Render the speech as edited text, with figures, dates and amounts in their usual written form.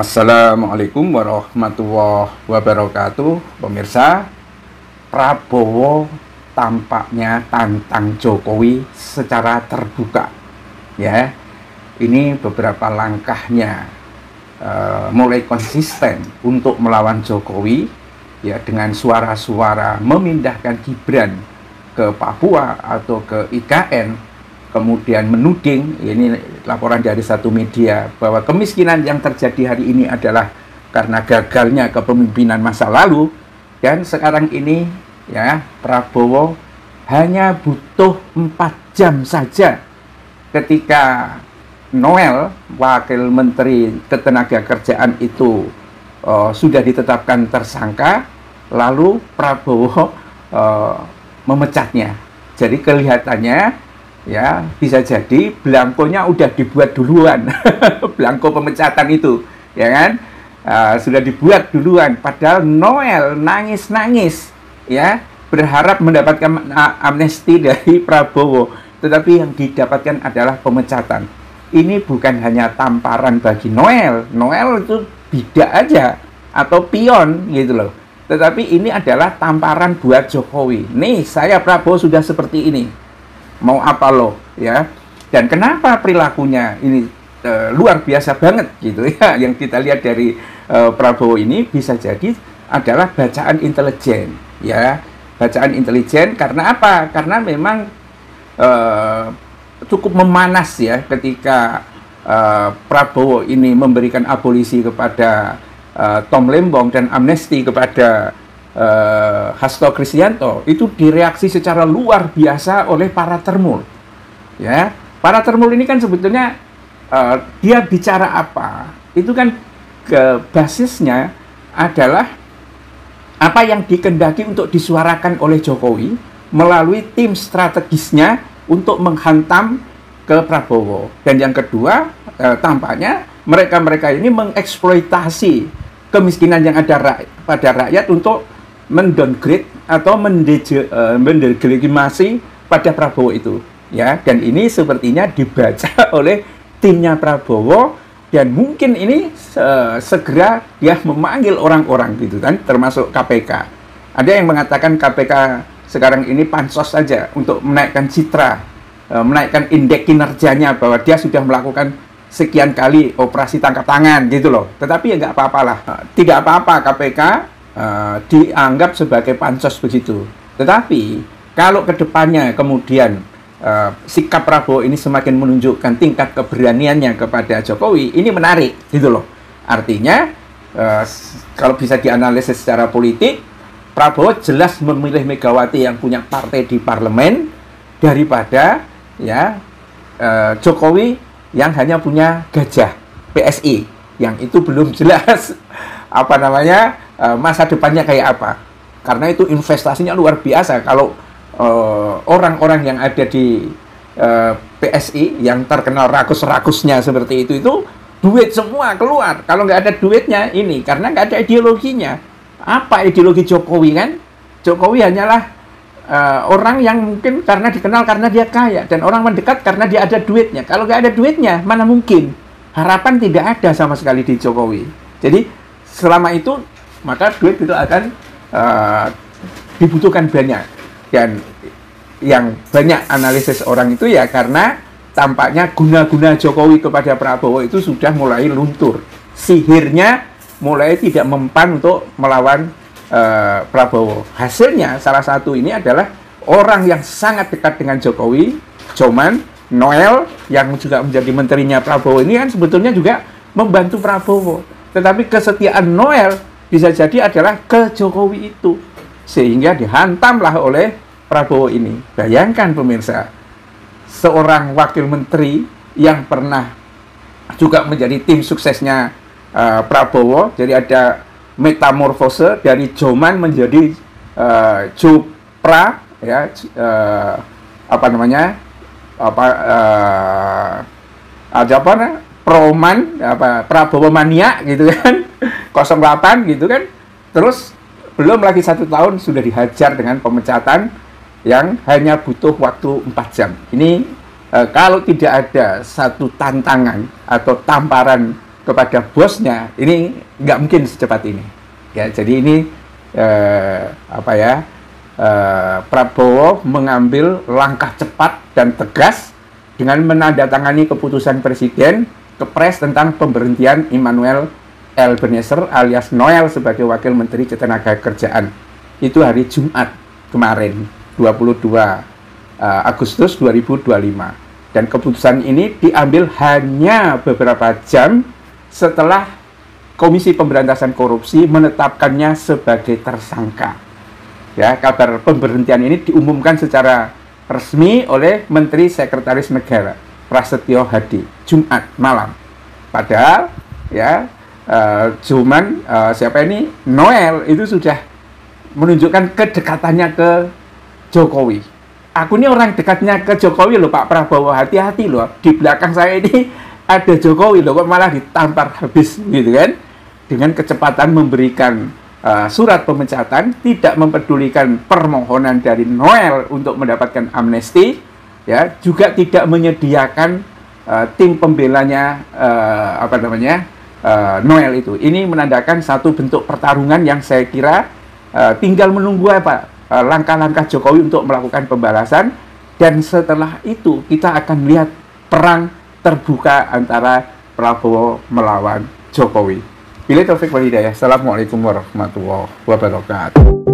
Assalamualaikum warahmatullahi wabarakatuh. Pemirsa, Prabowo tampaknya tantang Jokowi secara terbuka. Ya, ini beberapa langkahnya mulai konsisten untuk melawan Jokowi, ya, dengan suara-suara memindahkan Gibran ke Papua atau ke IKN. Kemudian menuding, ini laporan dari satu media, bahwa kemiskinan yang terjadi hari ini adalah karena gagalnya kepemimpinan masa lalu. Dan sekarang ini, ya, Prabowo hanya butuh 4 jam saja ketika Noel, Wakil Menteri Ketenagakerjaan itu sudah ditetapkan tersangka, lalu Prabowo memecatnya. Jadi kelihatannya, ya, bisa jadi belangkonya udah dibuat duluan. Belangko pemecatan itu, ya kan, sudah dibuat duluan. Padahal Noel nangis-nangis, ya, berharap mendapatkan amnesti dari Prabowo, tetapi yang didapatkan adalah pemecatan. Ini bukan hanya tamparan bagi Noel. Noel itu bidak aja atau pion gitu loh, tetapi ini adalah tamparan buat Jokowi. Nih, saya Prabowo sudah seperti ini, mau apa lo, ya. Dan kenapa perilakunya ini luar biasa banget gitu, ya, yang kita lihat dari Prabowo ini bisa jadi adalah bacaan intelijen, ya, bacaan intelijen. Karena apa? Karena memang cukup memanas, ya, ketika Prabowo ini memberikan abolisi kepada Tom Lembong dan amnesti kepada Hasto Kristianto. Itu direaksi secara luar biasa oleh para termul, ya. Para termul ini kan sebetulnya dia bicara apa, itu kan basisnya adalah apa yang dikehendaki untuk disuarakan oleh Jokowi melalui tim strategisnya untuk menghantam ke Prabowo. Dan yang kedua, tampaknya mereka ini mengeksploitasi kemiskinan yang ada pada rakyat untuk mendowngrade atau mendelegitimasi pada Prabowo itu, ya. Dan ini sepertinya dibaca oleh timnya Prabowo, dan mungkin ini segera dia memanggil orang-orang gitu kan, termasuk KPK. Ada yang mengatakan KPK sekarang ini pansos saja untuk menaikkan citra, menaikkan indeks kinerjanya, bahwa dia sudah melakukan sekian kali operasi tangkap tangan gitu loh. Tetapi ya nggak apa-apalah, tidak apa-apa KPK dianggap sebagai pansos begitu. Tetapi kalau kedepannya kemudian sikap Prabowo ini semakin menunjukkan tingkat keberaniannya kepada Jokowi, ini menarik gitu loh. Artinya kalau bisa dianalisis secara politik, Prabowo jelas memilih Megawati yang punya partai di parlemen daripada, ya, Jokowi yang hanya punya gajah PSI yang itu belum jelas apa namanya masa depannya kayak apa. Karena itu investasinya luar biasa. Kalau orang-orang yang ada di PSI yang terkenal rakus-rakusnya seperti itu duit semua keluar. Kalau nggak ada duitnya ini, karena nggak ada ideologinya. Apa ideologi Jokowi kan? Jokowi hanyalah orang yang mungkin karena dikenal karena dia kaya, dan orang mendekat karena dia ada duitnya. Kalau nggak ada duitnya, mana mungkin. Harapan tidak ada sama sekali di Jokowi. Jadi selama itu maka duit itu akan dibutuhkan banyak. Dan yang banyak analisis orang itu ya karena tampaknya guna-guna Jokowi kepada Prabowo itu sudah mulai luntur. Sihirnya mulai tidak mempan untuk melawan Prabowo. Hasilnya salah satu ini adalah orang yang sangat dekat dengan Jokowi, Joman, Noel, yang juga menjadi menterinya Prabowo ini kan sebetulnya juga membantu Prabowo. Tetapi kesetiaan Noel bisa jadi adalah ke Jokowi itu, sehingga dihantamlah oleh Prabowo ini. Bayangkan pemirsa, seorang wakil menteri yang pernah juga menjadi tim suksesnya Prabowo. Jadi ada metamorfose dari Joman menjadi Jopra, ya, apa namanya, Proman, Prabowo mania gitu kan, 08 gitu kan. Terus belum lagi 1 tahun sudah dihajar dengan pemecatan yang hanya butuh waktu 4 jam. Ini kalau tidak ada satu tantangan atau tamparan kepada bosnya, ini nggak mungkin secepat ini. Ya, jadi ini Prabowo mengambil langkah cepat dan tegas dengan menandatangani keputusan Presiden Kepres tentang pemberhentian Immanuel Ebenezer alias Noel sebagai Wakil Menteri Ketenagakerjaan. Itu hari Jumat kemarin, 22 Agustus 2025. Dan keputusan ini diambil hanya beberapa jam setelah Komisi Pemberantasan Korupsi menetapkannya sebagai tersangka. Ya, kabar pemberhentian ini diumumkan secara resmi oleh Menteri Sekretaris Negara Prasetyo Hadi Jumat malam. Padahal ya siapa ini Noel itu sudah menunjukkan kedekatannya ke Jokowi. Aku ini orang dekatnya ke Jokowi loh Pak Prabowo, hati-hati loh. Di belakang saya ini ada Jokowi loh, kok malah ditampar habis gitu kan. Dengan kecepatan memberikan surat pemecatan, tidak mempedulikan permohonan dari Noel untuk mendapatkan amnesti, ya, juga tidak menyediakan tim pembelanya Noel itu. Ini menandakan satu bentuk pertarungan yang saya kira tinggal menunggu langkah-langkah Jokowi untuk melakukan pembalasan, dan setelah itu kita akan lihat perang terbuka antara Prabowo melawan Jokowi. Bila taufik wal hidayah. Assalamualaikum warahmatullahi wabarakatuh.